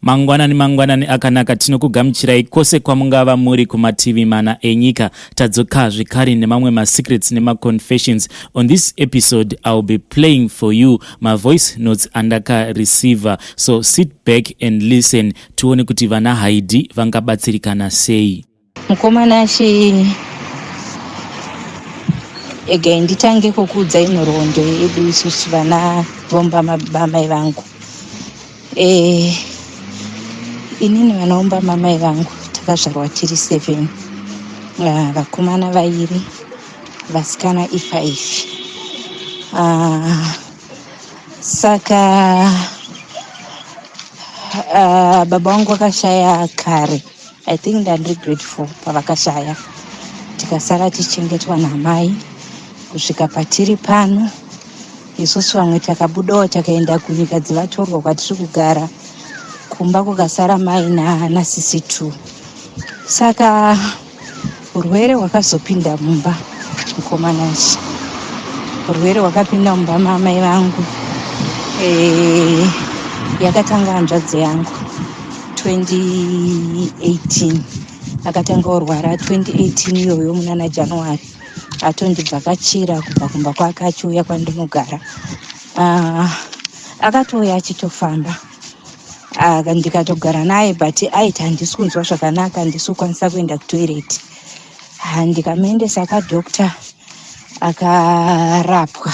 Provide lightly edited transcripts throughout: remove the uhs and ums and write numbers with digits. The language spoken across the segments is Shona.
Mangwanani akanaka tinokugamuchirai kwose kwamungava muri kumativi mana enyika. Tadzoka zvekare nemamwe masecrets nemaconfessions. On this episode I'll be playing for you my voice notes andaka receiver, so sit back and listen tuone kuti vana Haidi vangabatsirikana sei. Mukomana she again nditange kukudza inorondo yedu isusu vana Mbama vangu. Inini vanaomba mamai vangu takazvarwa tiri 7, vakomana 2, vasikana 5. Saka baba vangu vakashaya kare. I think ndandiri grateful pavakashaya, tikasara tichengetwa namai kusvika patiri pano. Isusu vamwe takabudawo takaenda kunyika dzivatorwa kwatiri kugara, kumba kukasara mai nasisi 2. Saka urwere hwakazopinda mumba mukomanashi, urwere hwakapinda mumba mamai vangu. Yakatanga hanzvadzi yangu 2018, akatanga kurwara 2018 iyoyo munana January, atondibvakachira kubva kumba kwake achiuya kwandinogara. Akatouya achitofamba, ndikatogara naye, but aiti handisi kunzwa zvakanaka, handisi kukwanisa kuenda kutoilet. Ndikamuendesa kadhokta, akarapwa,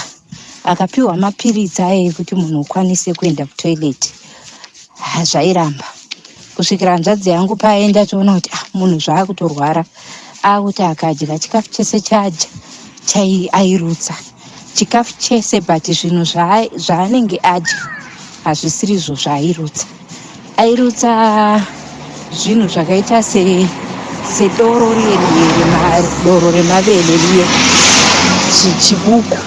akapiwa mapiritsi aye kuti munhu ukwanise kuenda kutoilet. Zvairamba kusvikira hanzvadzi yangu paenda toona kuti munhu zvaakutorwara, akuti akadya chikafu chese airutsa chikafu chese, but zvinhu zvaanenge adya hazvisirizvo zvaairutsa. Airutsa zvinhu zvakaita sedoro doro remavele riye chibuku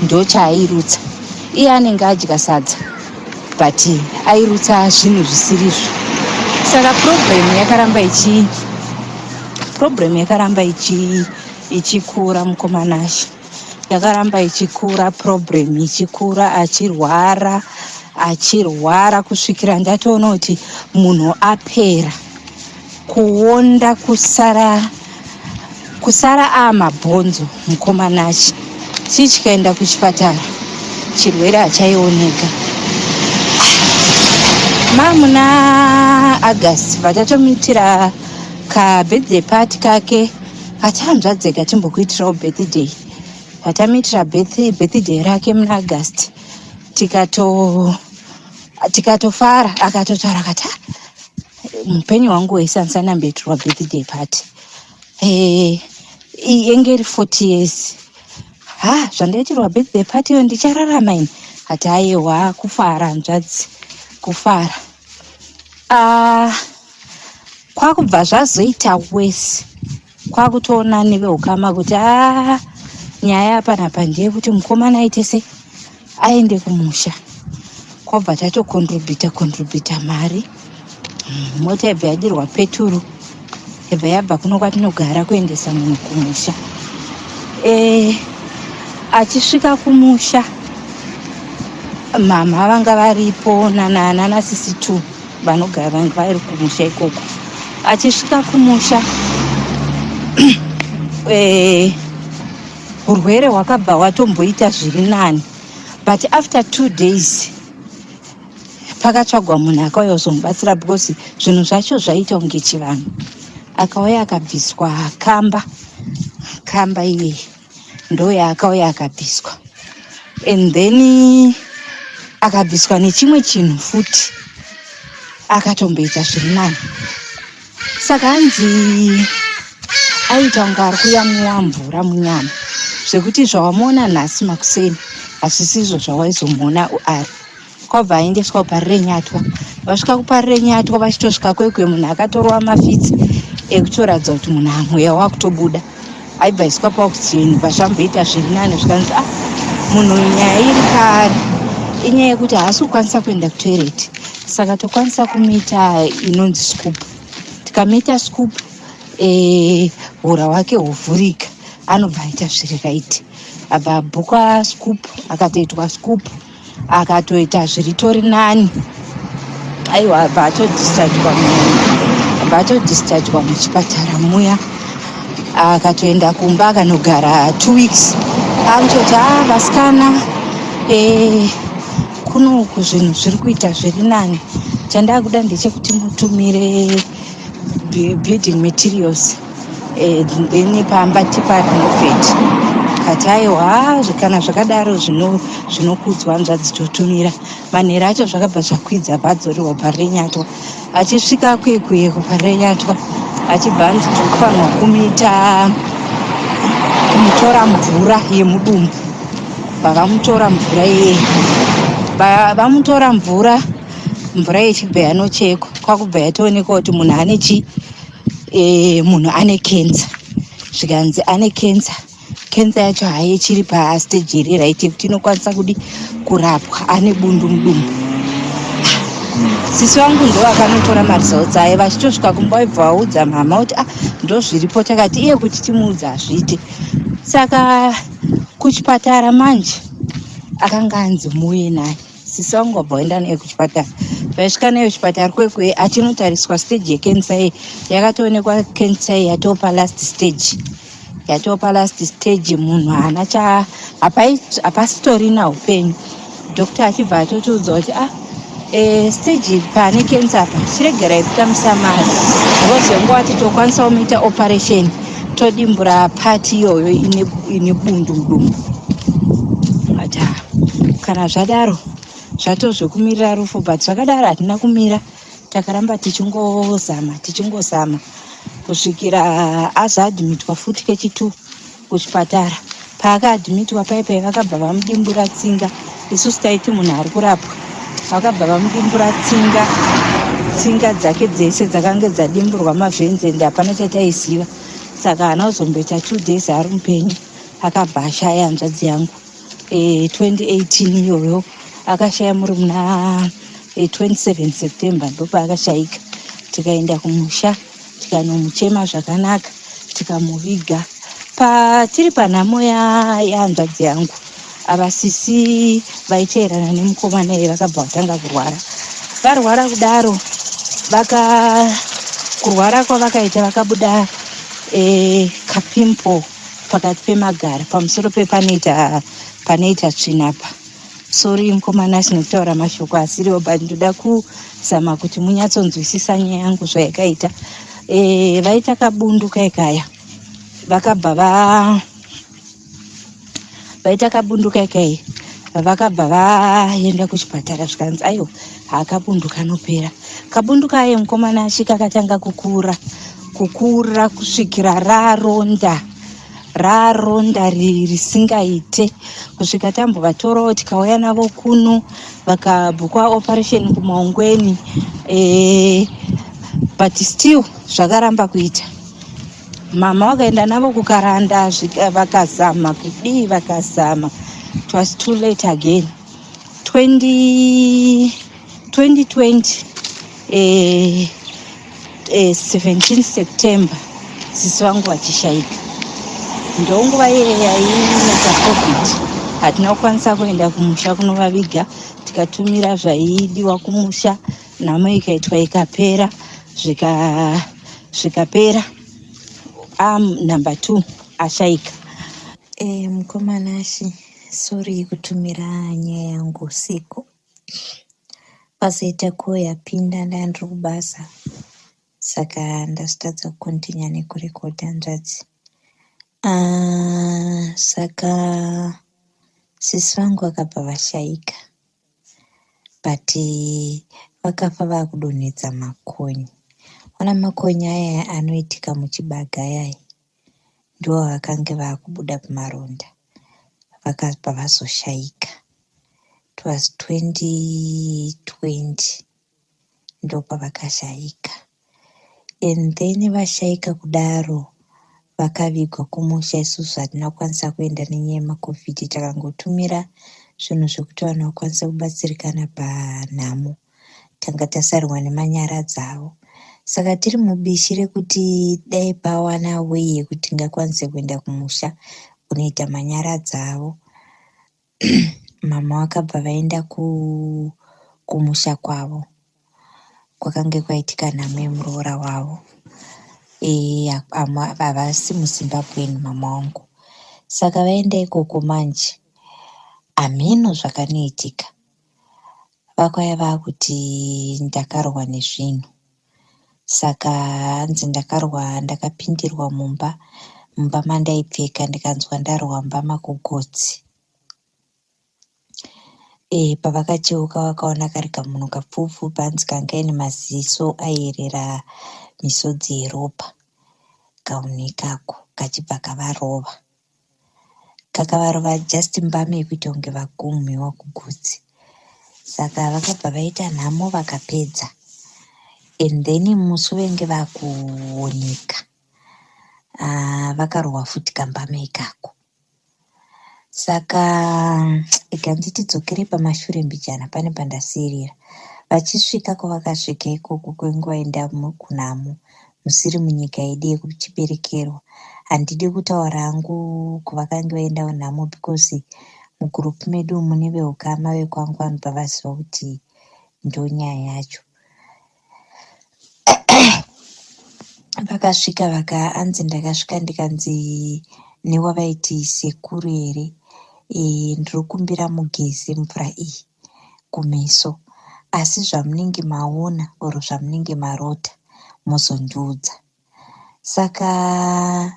ndo chaairutsa. Iye anenge adya sadza, but airutsa zvinhu zvisirizvo. Saka problem yakaramba ichikura mukomanashi, yakaramba ichikura, problem ichikura, achirwara kusvikira ndatoona kuti munhu apera kuonda, kusara amabhonzo mukomanashi. Tichikaenda kuchipatara chirwere hachaioneka. Muna August vatatomitira birthday party kake, kati hanzvadzi katimbokuitirawo birthday. Vatamitira birthday rake muna August, tikatofara. Akatotaura kati mupenyu wangu wese handisana mbetirwa birthday party. Yenge iri 40 years. Zvandaitirwa birthday party yo ndichararama ini? Kati aiwa, kufara hanzvadzi, kufara. Kwakubva zvazoita wese, kwakutoona neveukama kuti nyaya apanapa ndeyekuti mukomana aitese aende kumusha. Kwabva tatokontributa mari. Mota yabva yadirwa peturu, yabva yabva kuno kwatinogara kuendesa munhu kumusha. Achisvika kumusha, mama vanga varipo nanasisi 2 vanogara vanga vari kumusha ikoko. Achisvika kumusha, urwere hwakabva hwatomboita zviri nani, but after 2 days pakatsvagwa munhu akauya kuzomubatsira, because zvinhu zvacho zvaita kunge chivanhu. Akauya akabviswa kamba iye ndo yaakauya akabviswa, and then akabviswa nechimwe chinhu futi, akatomboita zviri nani. Saka hanzi aita kunge ari kuyamwiwa mvura munyama, zvekuti zvawamona nhasi makuseni hazvisizvo zvawaizomuona ari. Kwabva aendeswa kuparirenyatwa. Vasvika kuparirenyatwa, vachitosvika kwekwe munhu akatorwa mafitsi ekutoradza kuti munhu mweya wakutobuda. Aibva iswa paoxygen, vazvamboita zviri nani, zvikanzi munhu nyaya iri kare inyaya yekuti haasi kukwanisa kuenda kutoilet. Saka tokwanisa kumita inonzi scoop. Tikamita scoop, hura hwake huvhurika, anobva aita zviri right. Abva abhuka scoop, akatoitwa scoop, akatoita zviritori nani. aiwa batodischargwa muchipatara muya, akatoenda kumba akanogara 2 weeks. Akutoti vasikana, kunoku zvinhu zviri kuita zviri nani, chandakuda ndechekuti mutumire building materials then pamba tipa renovate. Kati aiwa kana zvakadaro zvinokudzwa hanzvadzi totumira. Manhero acho zvakabva zvakwidza bhadzo rehobha renyatwa. Achisvika kwekwe hobha renyatwa, achibva anofanirwa kumutora mvura yemudumbu. Vakamutora mvura vamutora mvura yechibva yanochekwa, kwakubva yatoonekwa kuti munhu ane munhu ane kenza. Zvikanzi ane kenza yacho haichiri pastage iri raiti kuti inokwanisa kurapwa, ane bundu mudumbu. Sisi wangu ndo akanotora maresults aye, vachitosvika kumba vaibva vaudza mama kuti ndo zviripo. Takati iye kuti timuudza azviite. Saka kuchipatara manje akanga anzi muuye naye. Sisi wangu wabva waenda naye kuchipatara. Vaisvika naye kuchipatara kwekwe achinotariswa stage yekensa iyi. Yakatoonekwa kensa iyi yatopa last stage, munhu hapasitorina upenyu. Dokta achibva atotiudza kuti stage pane kensa apa chiregerai kutamisa mari, rozenguva titokwanisa kumuita operation todimbura pati iyoyo ine bundu mudumbu. Ati kana zvadaro zvatozvekumirira rufu, but zvakadaro hatina kumira, takaramba tichingozama kusvikira azadhimitwa futi kechitu kuchipatara. Paakaadhimitwa paipai vakabva vamudimbura tsinga. Isusu taiti munhu ari kurapwa, vakabva vamudimbura tsinga dzake dzese dzakanga dzadimburwa mavhenzi, ende hapana chataiziva. Saka haana kuzomboita 2 days ari mupenyu, akabva ashaya hanzvadzi yangu. 2018 iyoyo akashaya muri muna 27 September ndopaakashayika. Tikaenda kumusha tikanomuchema zvakanaka, tikamuviga. Patiri panhamo yahanzvadzi yangu, avasisi vaiteerana nemukomana iye vakabva vatanga kurwara. Varwara kudaro, kurwara kwavakaita vakabuda kapimpo pakati pemagara, pamusoro panoita tsvinapa. Sori mukomana asina kutaura mashoko asiriwo, but ndoda kuzama kuti munyatsonzwisisa nyaya yangu zvayakaita. Vaita kabundu kaikaya, vaita kabundu kaikai, vakabva vaenda kuchipatara. Zvikanzi aiwa hakabundu kanopera. Kabundu kaye mukomana asvika akatanga kukura kusvikira raronda risingaite, kusvika tambovatora tikauya navo kuno vakabhukwa operation kumaungweni, but still zvakaramba kuita. Mama wakaenda navo kukaranda, vakazama kudii, vakazama. It was too late again. 2020 17 September sisi wangu wachishaika. Ndonguva iye yaineta COVID, hatina kukwanisa kuenda kumusha kunovaviga. Tikatumira zvaidiwa kumusha, nhamo ikaitwa ikapera, zvikapera. Number 2 ashaika. Mukomana ashi, sorry kutumira nyaya yangu usiku. Pazoita ko yapinda ndandiri kubasa, saka ndasitadza kukontinya nekurekodha hanzvadzi. Saka sisi vangu vakabva vashaika, but vakafa vakudonhedza makonye. Ona makonye aya anoitika muchibaga yai, ndo vakange vakubuda pamaronda, vakabva vazoshaika. It was 2020 ndo pavakashaika. And then vashaika kudaro, vakavigwa kumusha. Isusu hatina kukwanisa kuenda nenyaya yemaCovid, takangotumira zvinhu zvekuti vanhu vakwanisa kubatsirikana panhamo. Tanga tasarwa nemanyara dzavo. Saka tiri mubishi rekuti dai pawana way yekuti ngakwanise kuenda kumusha kunoita manyara dzavo. Mama wakabva vaenda kumusha kwavo. kwakange kwaitika nhamo yemuroora wavo. Havasi muZimbabwe mama wangu. Saka vaenda ikoko manje, hameno zvakanoitika. Vakwaya vakuti ndakarwa nezvinhu. Saka hanzi ndakarwa, ndakapindirwa mumba mandaipfeka, ndikanzwa ndarwa Mbama kuGotsi. Pavakacheuka vakaona kari kamunhu kapfupfupi, hanzi kangaine maziso aierera misodzi yeropa. Kamunhu ikako kachibva kavarova, kakavarova just Mbama yekuita kunge vagumhiwa kuGotsi. Saka vakabva vaita nhamo vakapedza, and then musi venge vakuonika vakarohwa futi kaMbama ikako. Saka ikanzi tidzokere pamashure mbijana, pane pandasirira. Vachisvika kwavakasvika ikoko kwenguva enda kunhamo, musiri munyika yedu yekuchiberekerwa. Handidi kutaura hangu kuvakange vaenda nhamo because mugurupu medu mune veukama vekwangu vanobva vaziva kuti ndonyaya yacho. Vakasvika hanzi ndakasvika ndikanzi newavaiti sekuru here, ndiri kumbira mugeze mvura iyi kumeso, asi zvamunenge maona oro zvamunenge marota muzondiudza. Saka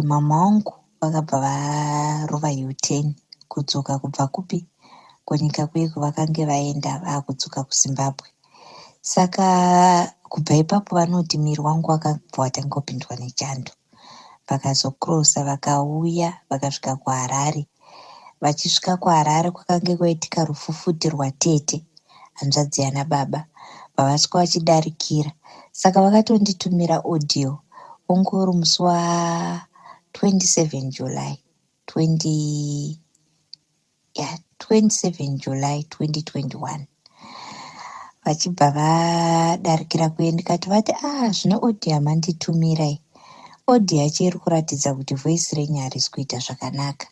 mama wangu vakabva varova U10 kudzoka kubva kupi, kunyika kweko vakange vaenda vakudzoka kuZimbabwe. Saka kubva ipapo vanoti miri wangu wakabva watanga kupindwa nechando. Vakazokrosa vakauya vakasvika kuHarare. Vachisvika kuHarare kwakange kwaitika rufufuti rwatete, hanzvadzi yana baba, vavasvika vachidarikira. Saka vakatonditumira audio, ungori musi wa 27 July 2021. Vachibva vadarikira kuendekati vati zvine audio yamanditumirai. Audio yacho iri kuratidza kuti voice renyu harisi kuita zvakanaka.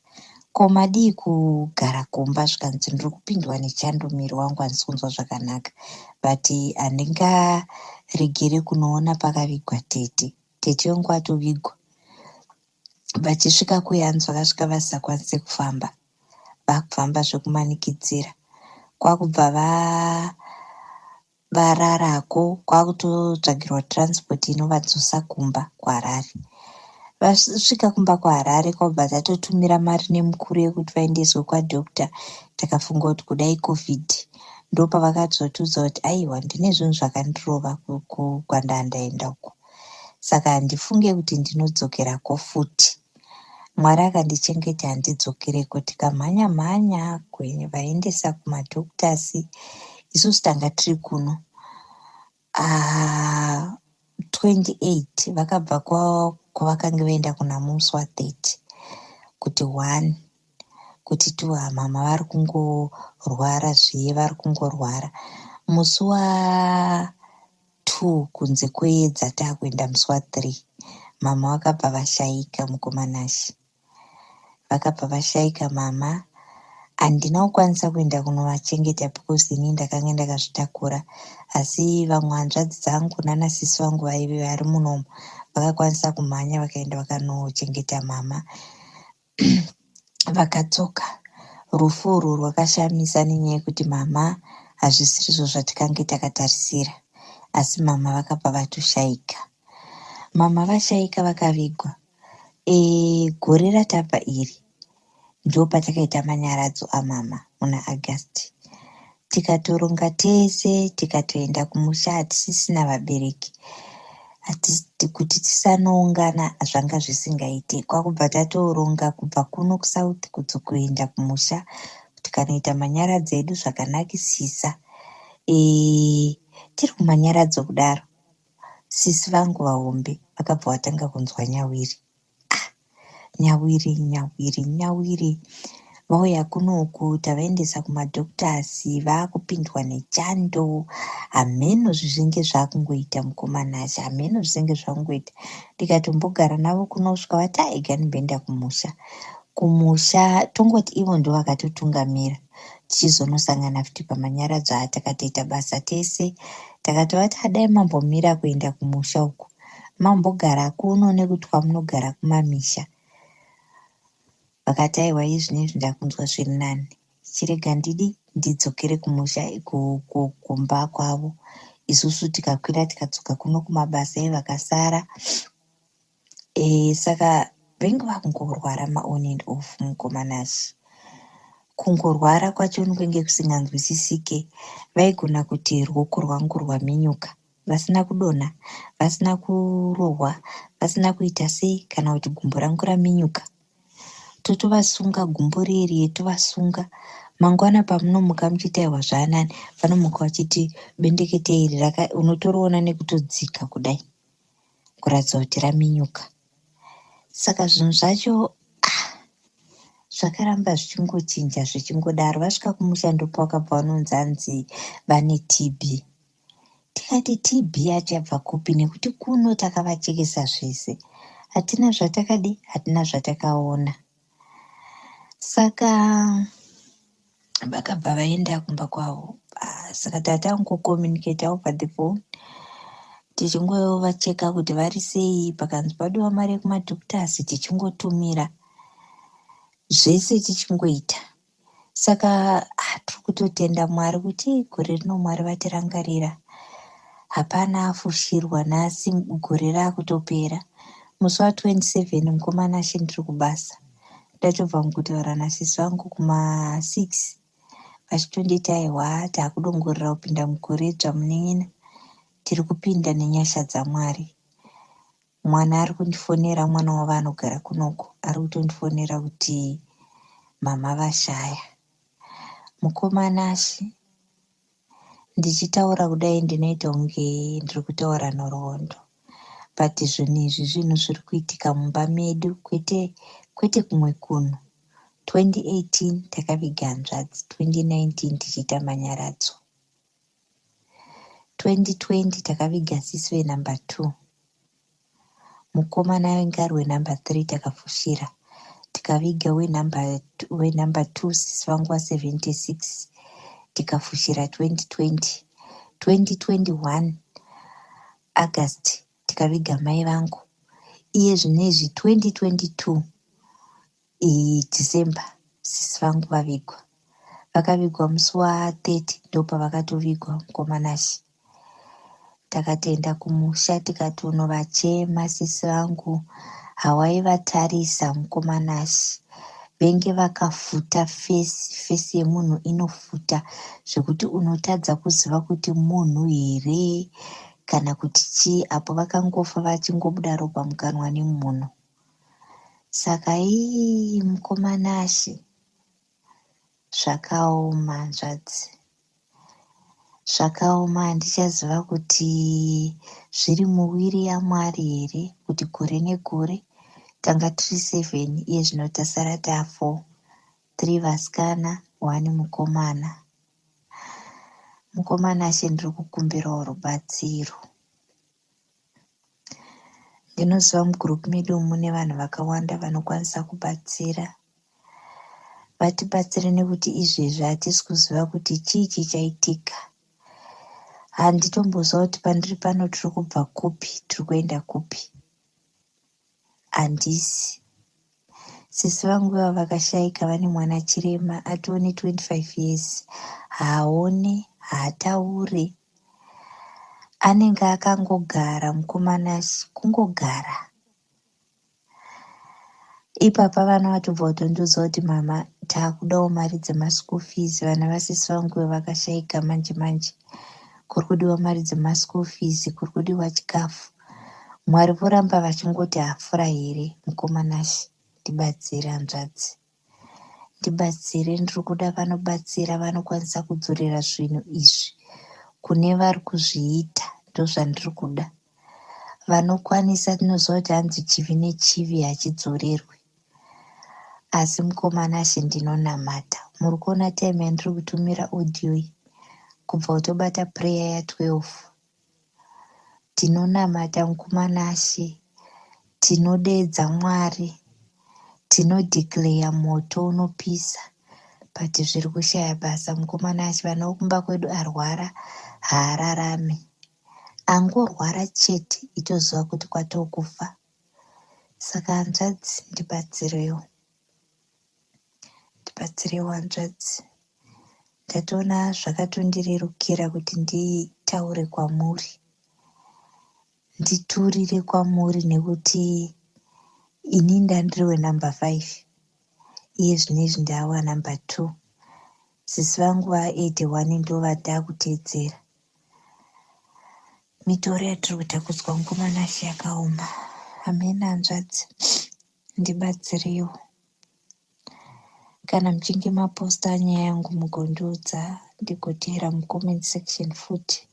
Ko madii kugara kumba zvikanzi ndiri kupindwa nechando, miri wangu handisi kunzwa zvakanaka. But handingaregere kunoona pakavigwa tete wangu atovigwa. Vachisvika kuyanzwa vakasvika vasingakwanise kufamba, vakufamba zvekumanikidzira. Kwakubva vararako, kwakutotsvagirwa transport inovadzosa kumba kuHarare. Vasvika kumba kuHarare kwakubva tatotumira mari nemukuru yekuti vaendeswe kwadhokta. Takafunga kuti kudai COVID ndopavakazotudza kuti aiwa ndine zvinhu zvakandirova kwandaendaenda uko. Saka handifunge kuti ndinodzokerako futi. Mwari akandichengeta handidzokereko. Tikamhanya vaendesa kumadhoktasi, isusu tanga tiri kuno 28 vakabva kwavakange vaenda kunhamo musi wa30 kuti 1 kuti mama vari kungorwara zviye, vari kungorwara. Musi wa2 kunze kweedza taakuenda musi wa3, mama vakabva vashaika mukomanashi. Vakabva vashaika mama. Handina kukwanisa kuenda kunovachengeta because ini ndakanga ndakazvitakura, asi vamwe hanzvadzi dzangu nanasisi vangu vaive vari munomo vakakwanisa kumhanya vakaenda vakanochengeta mama. Vakadzoka. Rufu urwu rwakashamisa nenyaya yekuti mama hazvisirizvo zvatikange takatarisira, asi mama vakabva vatoshaika. Mama vashaika vakavigwa. Gore ratabva iri ndo patakaita manyaradzo amama muna August. Tikatoronga tese, tikatoenda kumusha hatisisina vabereki. Kuti tisanoungana zvanga zvisingaite. Kwakubva tatoronga kubva kuno kuSouth kuenda kumusha, tikanoita manyaradzo edu zvakanakisisa. Tiri kumanyaradzo kudaro, sisi vangu vahombe vakabva vatanga kunzwa nyawiri. Nyawiri. Vauya kunoku tavaendesa kumadhoktasi, vaakupindwa nechando. Hameno zvizinge zvakungoita mukomanashi, hameno zvizinge zvakungoita. Ndikatombogara navo kunosvika vati ega nimboenda kumusha. Tongoti ivo ndo vakatotungamira. tichizonosangana futi pamanyaradzo atakatoita basa tese. Takatova tadai mambomira kuenda kumusha uku, mambogara kuno nekuti kwamunogara kumamisha. Vakati aiwa izvinezvi ndakunzwa zviri nani, chirega ndidzokere kumusha kumba kwavo. Isusu tikakwira tikadzoka kuno kumabasa evakasara. Saka vengi vakungorwara ma-on and off mukomanashi. Kungorwara kwacho kwenge kusinganzwisisike. Vaigona kuti ruoko rwangu rwaminyuka, vasina kudonha, vasina kurohwa, vasina kuita sei, kana kuti gumbo rangu raminyuka. Totovasunga gumbo riri, tovasunga. Mangwana pamunomuka muchitaiwa zvaanani, vanomuka vachiti bendekete iri unotoriona nekutodzika kudai, kuratidza kuti raminyuka. Saka zvinhu zvacho zvakaramba zvichingochinja zvichingodaro. Vasvika kumushando pakabva vanonzi hanzi vane TB. Tikati TB yacho yabva kupi, nekuti kuno takavachekesa zvese, hatina zvatakadi, hatina zvatakaona. Saka vakabva vaenda kumba kwavo. Saka tatangokomuniketawo padhifoni, tichingovacheka kuti vari sei, pakanzi padiwa mari yekumadhokitasi tichingotumira, zvese tichingoita. Saka tiri kutotenda Mwari kuti gore rino Mwari vatirangarira. Hapana afushirwa nhasi, gore raakutopera. Musi wa27 mukomanashi ndiri kubasa. Ndachobva mukutaura nasisi vangu kuma6 vachitonditi aiwa taakudongorera kupinda mugore dzvamunen'ena. Tiri kupinda nenyasha dzaMwari. Mwana ari kundifonera, mwana wavanogara kunoko ari kutondifonera kuti mama vashaya. Mukomanashi, ndichitaura kudai ndinoita kunge ndiri kutaura nhoroondo, but zvinhu izvi zvinhu zviri kuitika mumba medu, kwete kumwe kuno. 2018 takaviga hanzvadzi, 2019 tichiita manyaradzo, 2020 takaviga sisi venumber 2, mukomana wenga ari wenumber 3 takafushira, tikaviga wenumber 2 sisi vangu wa76 tikafushira 2020. 2021 August tikaviga mai vangu. Iye zvinezvi 2022 December sisi vangu vavigwa. Vakavigwa musi wa30 ndopa vakatovigwa mukomanashi. Takatoenda kumusha tikatonovachema sisi vangu, hawaivatarisa mukomanashi. Venge vakafuta fesi yemunhu inofuta zvekuti unotadza kuziva kuti munhu here kana kuti chii. Apo vakangofa vachingobuda ropa mukanwa nemunhu. Saka mukomanashi, zvakaoma hanzvadzi, zvakaoma. Handichaziva kuti zviri muwiri yaMwari here kuti gore negore tanga tiri 7, iye zvino tasara ta4, 3 vasikana 1 mukomana. Mukomanashi, ndiri kukumbirawo rubatsiro. Ndinoziva mugurupu medu mune vanhu vakawanda vanokwanisa kubatsira. Vatibatsire nekuti izvezvi hatisi kuziva kuti chii chichaitika. Handitomboziva kuti pandiri pano tiri kubva kupi, tiri kuenda kupi. Handisi. Sisi vangu vakashaika, vane mwana chirema, atione 25 years, haaone, haataure. Anenge akangogara mukomanashi, kungogara. Ipapa vana vatobva kutondiudza kuti mama, taakudawo mari dzemaschool fees. Vana vasisi vangu vakashaika manje. Kuri kudiwa mari dzemaschool fees, kuri kudiwa chikafu. Mwari voramba vachingoti hafura here mukomanashi. Ndibatsire hanzvadzi, ndibatsire. Ndiri kuda vanobatsira, vanokwanisa kudzorera zvinhu izvi kune vari kuzviita. Ndozvandiri kuda. Vanokwanisa, tinoziva kuti hanzi chivi nechivi hachidzorerwi. Asi mukomanashi, ndinonamata. Muri kuona time yandiri kutumira audio iyi, kubva kutobata prayer ya12. Tinonamata mukomanashi, tinodedza Mwari, tinodeclare moto unopisa but zviri kushaya basa. Mukomana achivana kumba kwedu arwara haararame, angorwara chete itoziva kuti kwatokufa. Saka hanzvadzi, ndibatsirewo hanzvadzi. Ndatoona zvakatondirerukira kuti nditaure kwamuri, nditurire kwamuri, nekuti ini ndandiriwe namba 5 iye zvinezvi ndawa namba 2. Sisi vangu va81 ndo vatakuteedzera. Mitoro yatiri kuita kuzwa mukomana yakaoma. Amena hanzvadzi, ndibatsirewo. Kana muchinge maposta nyaya yangu mugondiudza, ndigoteera mucomment section futi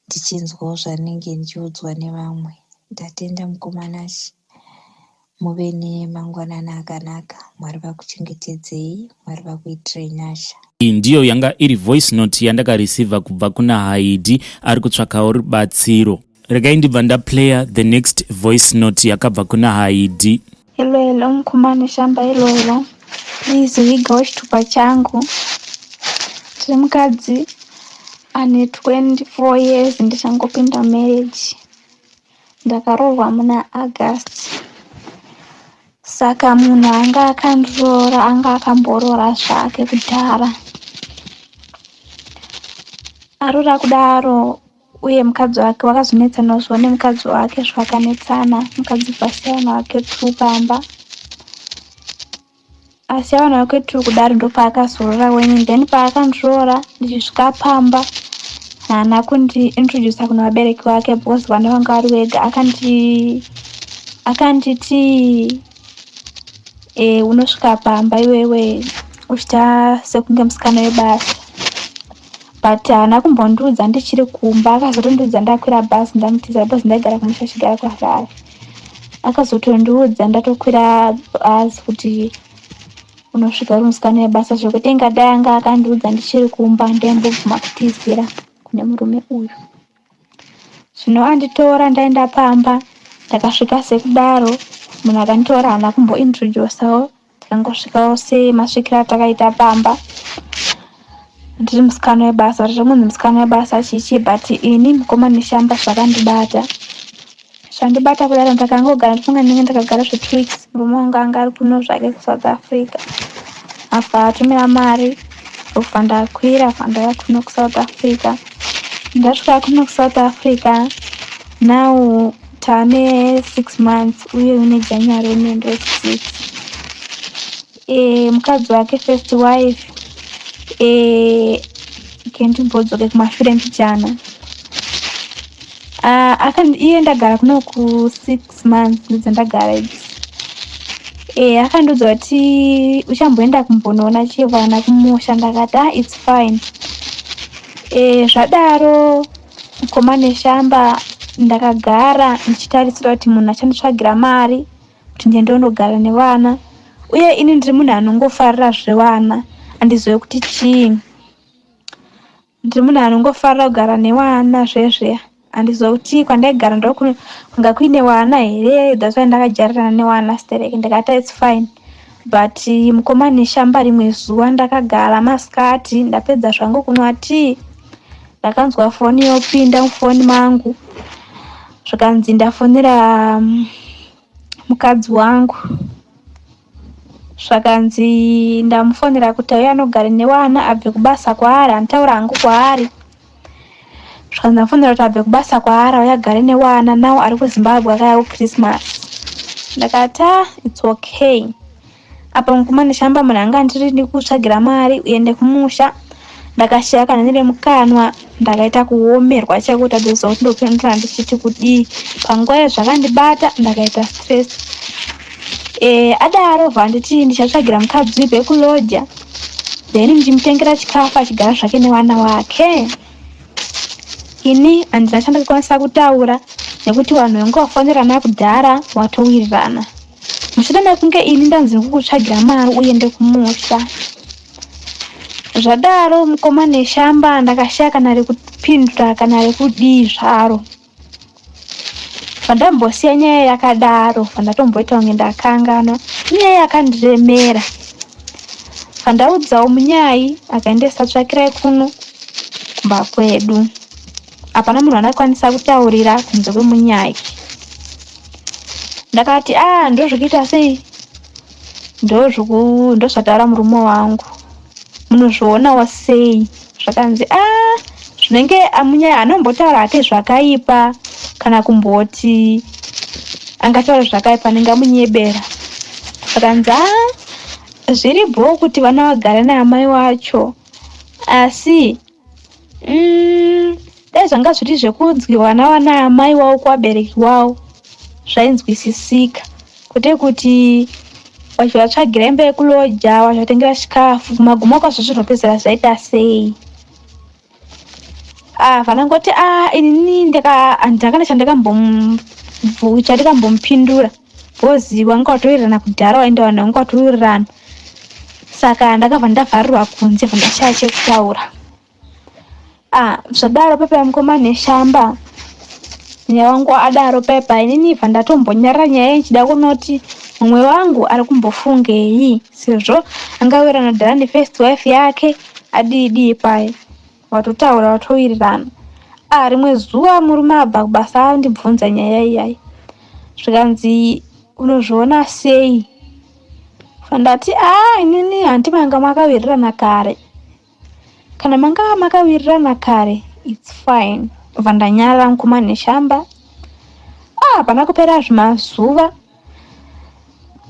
ndichinzwawo zvanenge ndichiudzwa nevamwe. Ndatenda mukomana, muve nemangwanana akanaka. Mwari vakuchengetedzei, Mwari vakuitirei nyasha. Iyi ndiyo yanga iri voice note yandakareceiva kubva kuna Haidhi ari kutsvakawo rubatsiro. Regai ndibva ndaplaya the next voice note yakabva kuna Haidhi. Hello mukomana shamba, hello. Please vigawo chitupa changu. Tiri mukadzi ane 24 years, ndichangopinda marriage. Ndakaroorwa muna August. Saka munhu anga akandiroora anga akamboroora zvake kudhara. Aroora kudaro, uye mukadzi wake wakazonetsanawo nemukadzi wake zvakanetsana. Mukadzi pasiyana wake tiri pamba. Asi avana wake tiri kudaro ndo paakazorora weni. Then paakandiroora ndichisvika pamba, haana kundiintroduce kuna vabereki vake because vana vanga vari wega. Akanditi unosvika pamba iwewe uchiita sekunge musikana webasa. But haana kumbondiudza ndichiri kumba. Akazotondiudza ndakwira bhazi ndamutiza bhazi ndaigara kumusha chigara kwavari. Akazotondiudza ndatokwira bhazi kuti unosvika uri musikana webasa, zvokuti ingadai anga akandiudza ndichiri kumba ndaimbobvuma kutizira kune murume uyu. Zvino anditora ndaenda pamba, ndakasvika sekudaro, munhu akanditora haana kumbointroduceawo. Takangosvikawo semasvikiro atakaita pamba. Ndiri musikana webasa, munhu musikana webasa chichi, but ini mukomana shamba zvakandibata. Zvandibata kudaro ndakangogara ndifunga ndinenge ndakagara 2 weeks. Murume wangu anga ari kuno zvake kuSouth Africa. Afa atumira mari Rohwa ndakwira ndaya kuno kuSouth Africa. Ndasvika kuno kuSouth Africa now tane 6 months, uye une January unoenda 6. Mukadzi wake first wife kendimbodzoke kumashure mbichana. Iye ndagara kuno ku6 months ndizondagara idzi. Akandiudza kuti uchamboenda kumbonoona chivana kumusha. Ndakati it's fine. Zvadaro mukomana shamba ndakagara ndichitarisira kuti munhu achanditsvagira mari kuti ndiende ndogara nevana. Uye ini ndiri munhu anongofarira zvevana, handizivi kuti chii. Ndiri munhu anongofarira kugara nevana zvezve. Handizivi kuti kwandaigara ndokunga kuine wana here. That's why ndakajarirana newana stereke. Ndakati it's fine. But mukomana shamba rimwe zuva ndakagara masikati, ndapedza zvangu kunwa tii, ndakanzwa foni yopinda mufoni mangu. Zvakanzi ndafonera mukadzi wangu. Zvakanzi ndamufonera kuti auya anogara newana abve kubasa kwaari, antaura hangu kwaari. Zvakanzi ndamufonera kuti abve kubasa kwaari auya agare newana, nawo ari kuZimbabwe akauya kuChristmas. Ndakati it's okay. Apa mukomana shamba munhu anga ndiri ndikutsvagira mari uende kumusha. Ndakashaya kana ndine mukanwa, ndakaita kuomerwa chakuti adoza kuti ndopindura ndichiti kudii. Panguva yezvakandibata ndakaita stress. Adaro vanditi ndichatsvagira mukadzi bekulodya, then ndichimutengera chikafu achigara zvake nevana wake. Ini handina chandakakwanisa kutaura nekuti vanhu vangu vafonerana kudhara watowirirana. Mushure mekunge ini ndanzi ndikukutsvagira mari uende kumusha. Zvadaro mukomana shamba ndakashaya kana rekupindura kana rekudii zvaro. Pandambosiya nyaya yakadaro, pandatomboita kunge ndakanganwa, nyaya yakandiremera. Pandaudzawo munyai akaendesa tsvakirai kuno kumba kwedu. Hapana munhu anakwanisa kutaurira kunze kwemunyai. Ndakati ndozvikuita sei? Ndozvataura murume wangu. Munozvionawo sei? Zvakanzi zvinenge amunyai anombotaura hake zvakaipa kana kumboti angataura zvakaipa ningamunyebera. Zvakanzi zviripo kuti vana vagare naamai wacho, asi dai zvanga zviri zvekunzwi vana naamai wavo kuvabereki wavo zvainzwisisika, kwete kuti vachivatsvagira hembe yekuloja, vachivatengera chikafu, kumaguma kwazvo zvinopedzera zvaita sei. Vanangoti inini ndakana chandakambomupindura bhozi wanga watowirirana kudhara waenda vanhu wanga watowirirana. Saka ndakabva ndavharirwa kunze vandashaya chekutaura. Zvadaro pepa yamukoma neshamba nyaya wangu adaro pepa, inini bva ndatombonyarara nyaya ichida kunoti mumwe wangu ari kumbofungei sezvo angawirirana dhara nefirst wife yake adidi pai watotaura watowirirana. Rimwe zuva murume abva kubasa andibvunza nyaya iyai, zvikanzi unozviona sei? Ndati inini handi manga makawirirana kare. Kana manga makawirirana kare it's fine. Vandanyarara mukoma neshamba. Hapana kupera zvimazuva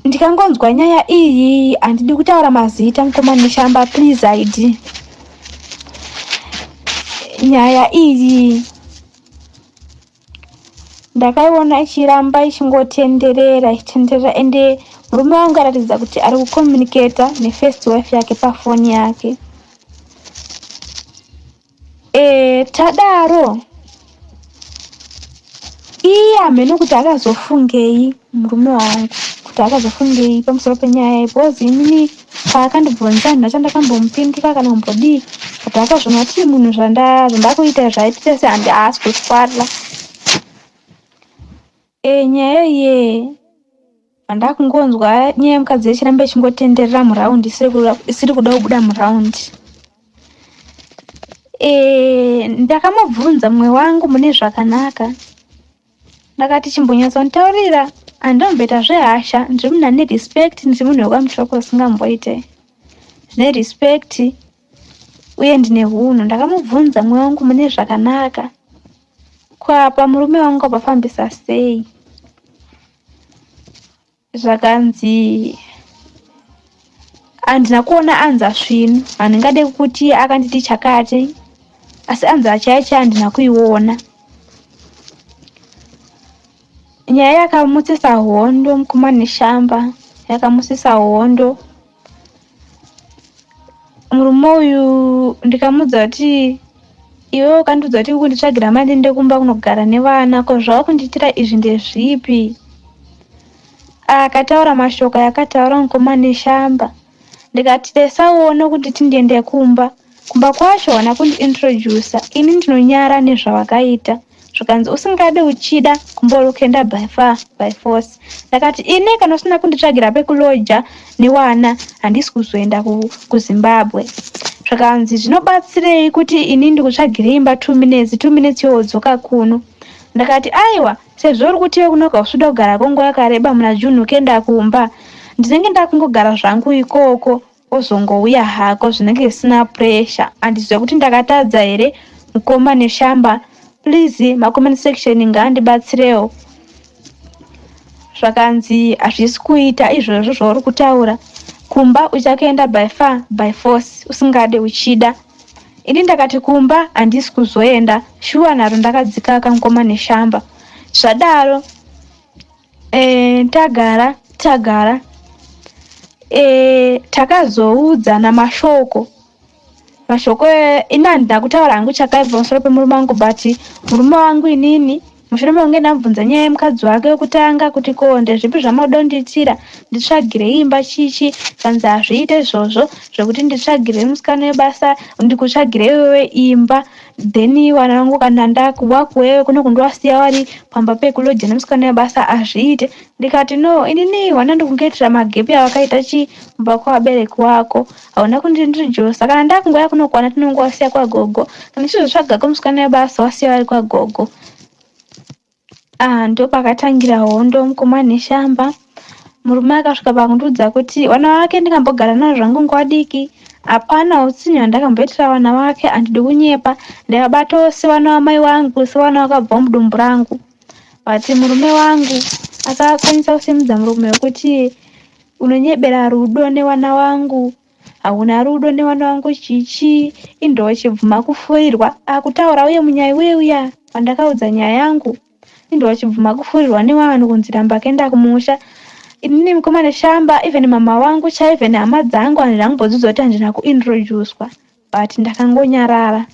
ndikangonzwa nyaya iyi. Handidi kutaura mazita mukoma neshamba, please ID. Nyaya iyi ndakaiona ichiramba ichingotenderera ende murume wangu aratidza kuti ari kucommunicata nefirst wife yake pafoni yake. Tadaro hameno kuti akazofungei murume wangu, kuti akazofungei pamusoro penyaya iyi, because inini paakandibvunza ndachandakambomupindura kana kumbodii, kuti akazvona kuti munhu zvandakuita zvaitita sehandi haasi kutwara. Nyaya iye ndakungonzwa nyaya yemukadzi ichiramba ichingotenderera muraundi isiri kuda kubuda muraundi. Ndakamubvunza mumwe wangu mune zvakanaka. Ndakati chimbonyatsonditaurira, handinomboita zvehasha, ndiri munhu ane respect, ndiri munhu wekwamushoko usingamboite. Ndine respect uye ndine hunhu. Ndakamubvunza mumwe wangu mune zvakanaka, kwapa murume wangu abafambisa sei? Zvakanzi handina kuona anza svinu, handingade kuti akanditi chakati, asi anza chaicho handina kuiona. Nyaya yakamutsisa hondo mukoma neshamba, yakamutsisa hondo. Murume uyu ndikamudza kuti iwe ukandiudza kuti kunditsvagira mari ndiende kumba kunogara nevana, ko zvava kundiitira izvi ndezvipi? Akataura mashoko yakataura mukoma neshamba. Ndikati lesauona kuti tindiende kumba kwacho wana kundiintrodusa, ini ndinonyara nezvavakaita. Zvikanzi usingade uchida kumbori ukaenda by force. Ndakati ini kana usina kunditsvagira pekuloja newana handisi kuzoenda kuZimbabwe. Zvikanzi zvinobatsirei kuti ini ndikutsvagire imba 2 minutes yodzoka kuno. Ndakati aiwa, sezvo uri kuti kunoka usuda kugara kwenguva yakareba muna June ukaenda kumba, ndinenge ndakungogara zvangu ikoko wozongouya hako, zvinenge zvisina pressure. Handiziva kuti ndakatadza here mukoma neshamba. Please macomment section ngaandibatsirewo. Zvakanzi hazvisi kuita izvozvo zvauri kutaura, kumba uchakaenda by force usingade uchida. Ini ndakati kumba handisi kuzoenda, shuwa nharo ndakadzikaka mukoma neshamba. Zvadaro tagara takazoudzana mashoko ina handina kutaura hangu chakaibva pamusoro pemurume wangu, but murume wangu inini mushure mekunge ndamubvunza nyaya yemukadzi wake wekutanga kuti ko ndezvipi zvamaoda kundiitira, nditsvagire imba chichi, kanzi hazviite izvozvo zvekuti nditsvagire musikana webasa, ndikutsvagire iwewe imba. Then wana wangu kana ndakuwaku wewe kuno kundwasiya wari pamba pekuloja nemusikana webasa azviite. Ndikati no, inini wana ndikungetera magepi awakaita chi kubva kuvabereki wako. Hauna kundindijosa kana ndakungoya kuno kwana tinongowasiya kwagogo. Kana chizotsvaga kumusikana webasa wasiya wari kwagogo. Ndo pakatangira hondo mukomana neshamba. Murume akasvika pakundiudza kuti wana wake ndikambogara nawo zvangu nguva diki. Hapana utsinye wandakamboitira wana wake, handidi kunyepa. Ndakabatawo sewana wamai wangu, sewana wakabva mudumbu rangu. But murume wangu akakwanisa kusimudza murume wekuti unonyebera rudo newana wangu, hauna rudo newana wangu chichi. Indo chibvuma kufurirwa akutaura uye munyai weuya wandakaudza nyaya yangu. Indo chibvuma kufurirwa nevanhu kunziramba kenda kumusha. Inini mukomana shamba, even mama wangu chaive nehama dzangu handingambodzidza kuti handina kuintroducwa, but ndakangonyarara.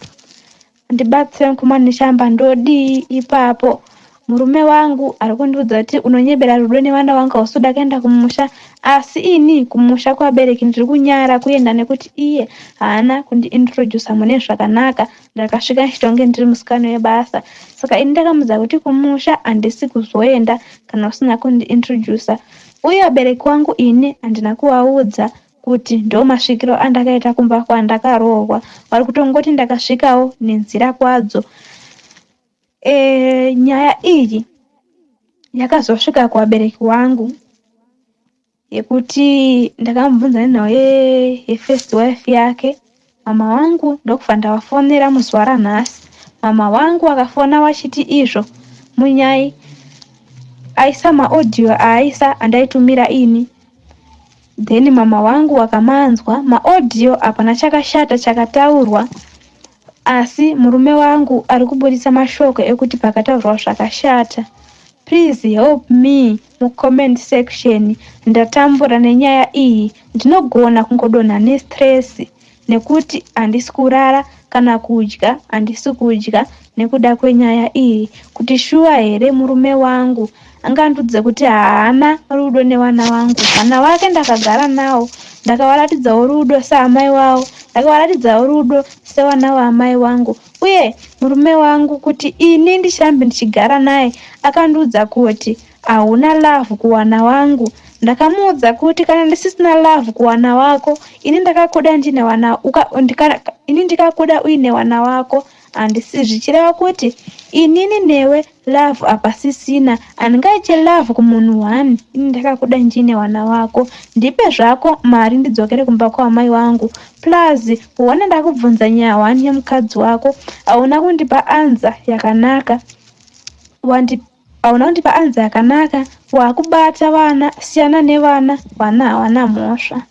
Ndibatsire mukomana shamba ndodi ipapo. Murume wangu ari kundiudza kuti unonyebera rudo nevana vangu hausuda kuenda kumusha, asi ini kumusha kwabereki ndiri kunyara kuenda nekuti iye haana kundiintrodusa mune zvakanaka. Ndakasvika chitonge ndiri musikana webasa. Saka ini ndakamudza kuti kumusha handisi kuzoenda kana usina kundiintrodusa. Uye abereki wangu ini handina kuvaudza kuti ndo masvikiro andakaita kumba kwandakarohwa. Vari kutongoti ndakasvikawo nenzira kwadzo. Nyaya iyi yakazosvika kuvabereki wangu yekuti ndakamubvunza nenhau yefirst wife yake. Mama wangu ndokubva ndavafonera muzuva ranhasi. Mama wangu akafona wachiti izvo munyai aisa maaudio aaisa andaitumira ini. Then mama wangu wakamanzwa maaudio hapana chakashata chakataurwa, asi murume wangu ari kubudisa mashoko ekuti pakataurwa zvakashata. Please help me mucomment section. Ndatambura nenyaya iyi, ndinogona kungodonha nestress nekuti handisi kurara kana kudya, handisi kudya nekuda kwenyaya iyi. Kuti shuwa here murume wangu angandudze kuti haana rudo newana wangu. Vana vake ndakagara nawo, ndakavaratidzawo rudo seamai wavo, ndakavaratidzawo rudo sewana waamai wangu. Uye murume wangu kuti ini ndichirambe ndichigara naye akandiudza kuti hauna love kuwana wangu. Ndakamuudza kuti kana ndisisina love kuwana wako, ini ndakakuda ndine wana ini ndikakuda uine wana wako, handisi zvichireva kuti inini newe love hapasisina. Handingaiche love kumunhu wani, ini ndakakuda ndine wana wako. Ndipe zvako mari ndidzokere kumba kwaamai wangu. Plus uone ndakubvunza nyaya wani yemukadzi wako, hauna kundipa anza yakanaka. Hauna kundipa anza yakanaka. Wakubata vana, siyana nevana, vana hawana mhosva.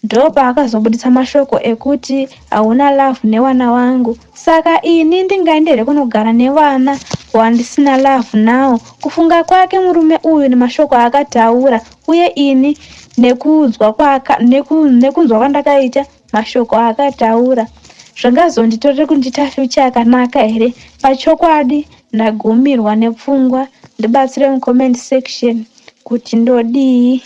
Ndo paakazobudisa mashoko ekuti hauna love newana wangu. Saka ini ndingaendere kunogara nevana wandisina love nawo. Kufunga kwake murume uyu nemashoko akataura, uye ini nekunzwa kwandakaita mashoko akataura, zvangazonditorere kundita future yakanaka here. Pachokwadi ndagumirwa nepfungwa. Ndibatsire mucomment section kuti ndodii.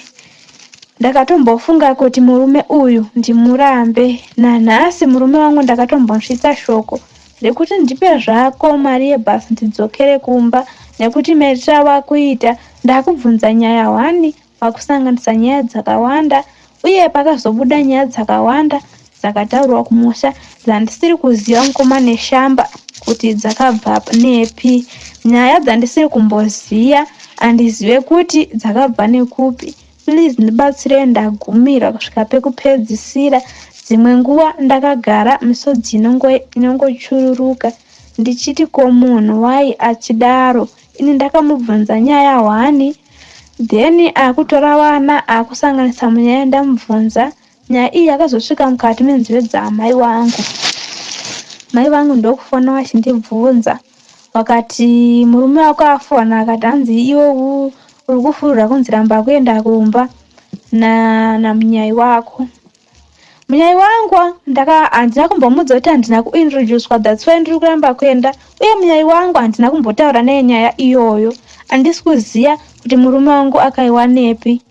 Ndakatombofunga kuti murume uyu ndimurambe. Nanhasi murume wangu ndakatombomusvitsa shoko rekuti ndipe zvako mari yebhasi ndidzokere kumba, nekuti metira wakuita. Ndakubvunza nyaya wani, wakusanganisa nyaya dzakawanda, uye pakazobuda nyaya dzakawanda dzakataurwa kumusha dzandisiri kuziva mukomana neshamba kuti dzakabva nepi. Nyaya dzandisiri kumboziva handizive kuti dzakabva nekupi. Please ndibatsire, ndagumira kusvika pekupedzisira. Dzimwe nguva ndakagara misodzi inongochururuka ndichiti ko munhu wai achidaro. Ini ndakamubvunza nyaya wani, then akutora vana akusanganisa munyaya ndamubvunza. Nyaya iyi yakazosvika mukati menzeve dzaamai wangu. Mai vangu ndokufona vachindibvunza wakati murume wako afona, akati hanzi iwo uri kufurira kunziramba kuenda kumba namunyai wako. Munyai wangu handina kumbomudza kuti handina kuintroducwa, that's why ndiri kuramba kuenda. Uye munyai wangu handina kumbotaura naye nyaya iyoyo. Handisi kuziva kuti murume wangu akaiwanepi.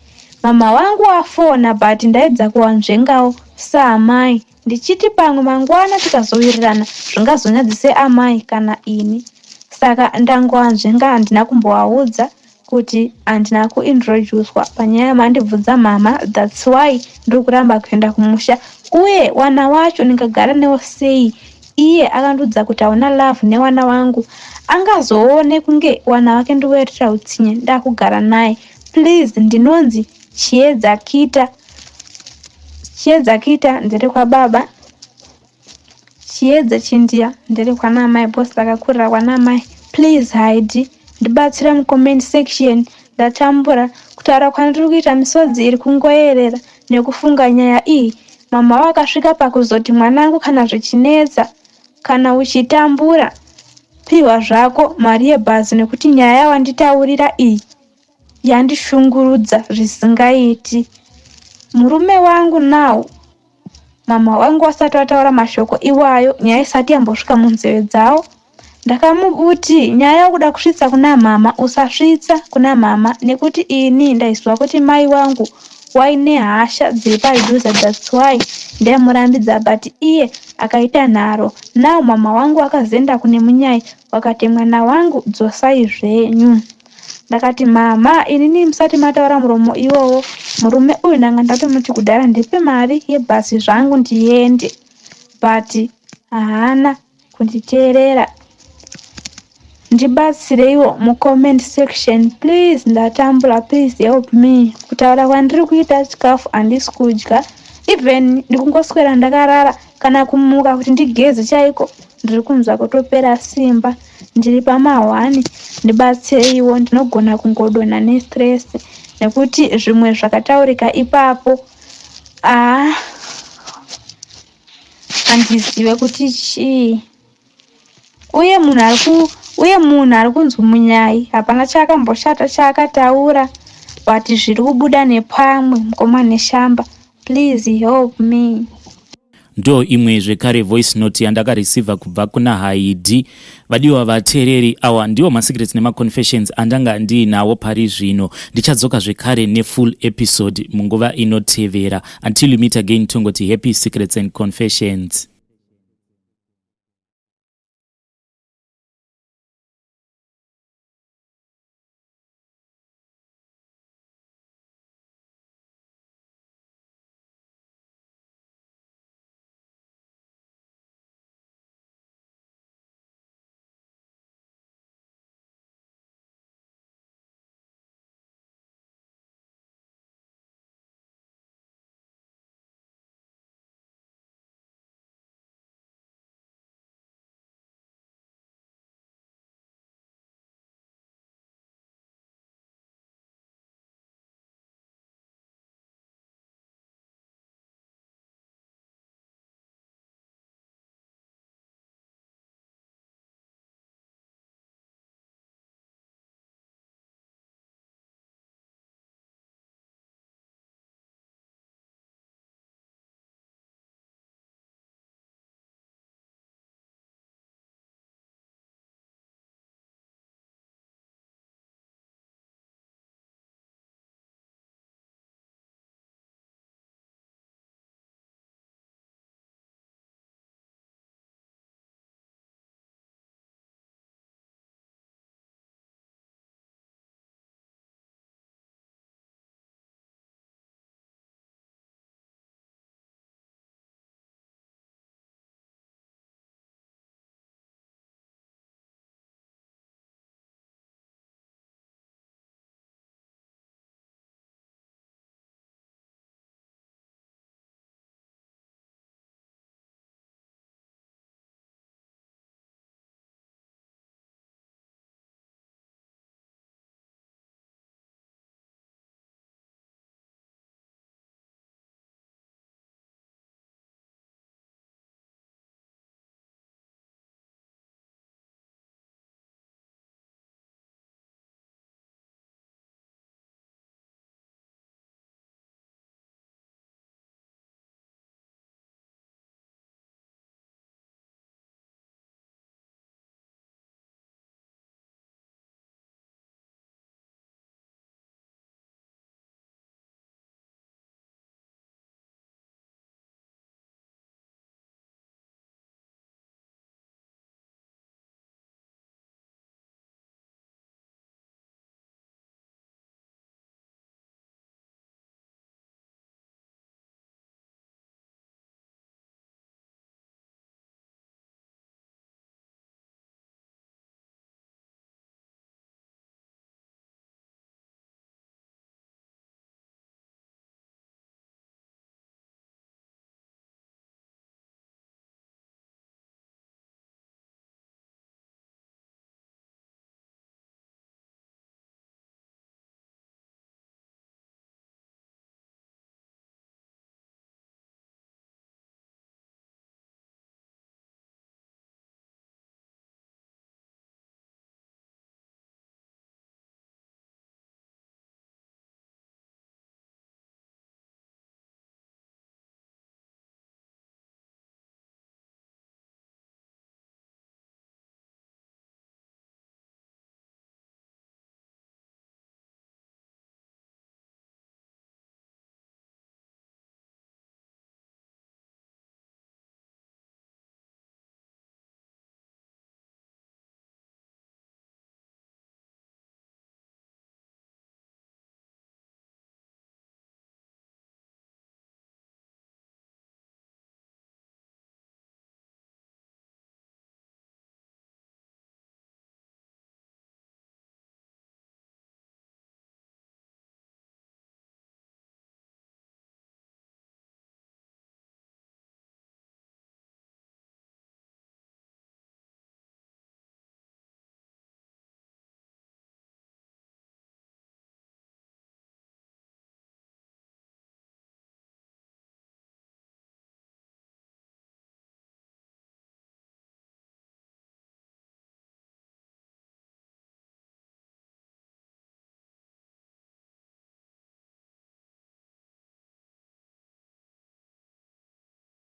Mama wangu afona, but ndaedza kuwanzvengawo saamai ndichiti pamwe mangwana tikazowirirana zvingazonyadzise amai kana ini. Saka ndangoanzvenga handina kumboaudza kuti handina kuintroducwa panyaya yamandibvunza mama. That's why ndiri kuramba kuenda kumusha. Uye wana wacho ndingagara newo sei iye akandudza kuti hauna love newana wangu, angazoone kunge wana wake ndiwoitira utsinye ndakugara naye. Please, ndinonzi chiedza kita ndiri kwa baba, chiedza chindiya ndiri kwana amai, bosi akakurira kwana amai. Please haidi ndibatsira mucomment section. Ndatambura kutaura kwandiri kuita misodzi iri kungoyerera nekufunga nyaya iyi. Mama wakasvika pakuzoti mwanangu, kana zvichinetsa kana uchitambura piwa zvako mari yebhazi, nekuti nyaya yawanditaurira iyi yandishungurudza zvisingaiti. Murume wangu nawo mama wangu wasati wataura mashoko iwayo, nyaya isati yambosvika munzeve dzavo. Ndakamubuti nyaya yokuda kusvitsa kuna mama usasvitsa kuna mama, nekuti ini ndaiswa kuti mai wangu waine hasha dziri padhuze. That's why ndamurambidza, but iye akaita nharo. Nawo mama wangu akazenda kune munyai wakati mwana wangu dzosai zvenyu. Ndakati mama, inini musati mataura muromo iwowo, murume uyu ndanga ndatomuti kudhara ndipe mari yebhasi zvangu ndiende, but haana kunditeerera. Ndibatsireiwo mucomment section please. Ndatambula, please help me. Kutaura kwandiri kuita chikafu handisi kudya, even ndikungoswera ndakarara kana kumuka kuti ndigeze chaiko ndiri kunzwa kutopera simba, ndiri pamahwani. Ndibatsireiwo, ndinogona kungodonha nestress nekuti zvimwe zvakataurika ipapo handizive kuti chii. Uye munhu ari kunzwa munyai hapana chakamboshata chaakataura, but zviri kubuda nepamwe mukoma neshamba. Please help me. Ndo imwe zvekare voice note yandakareceiva kubva kuna Haidi. Vadiwa vateereri, awa ndiwo masecrets nemaconfessions andanga ndiinawo pari zvino. Ndichadzoka zvekare nefull episode munguva inotevera. Until we meet again, tongoti happy secrets and confessions.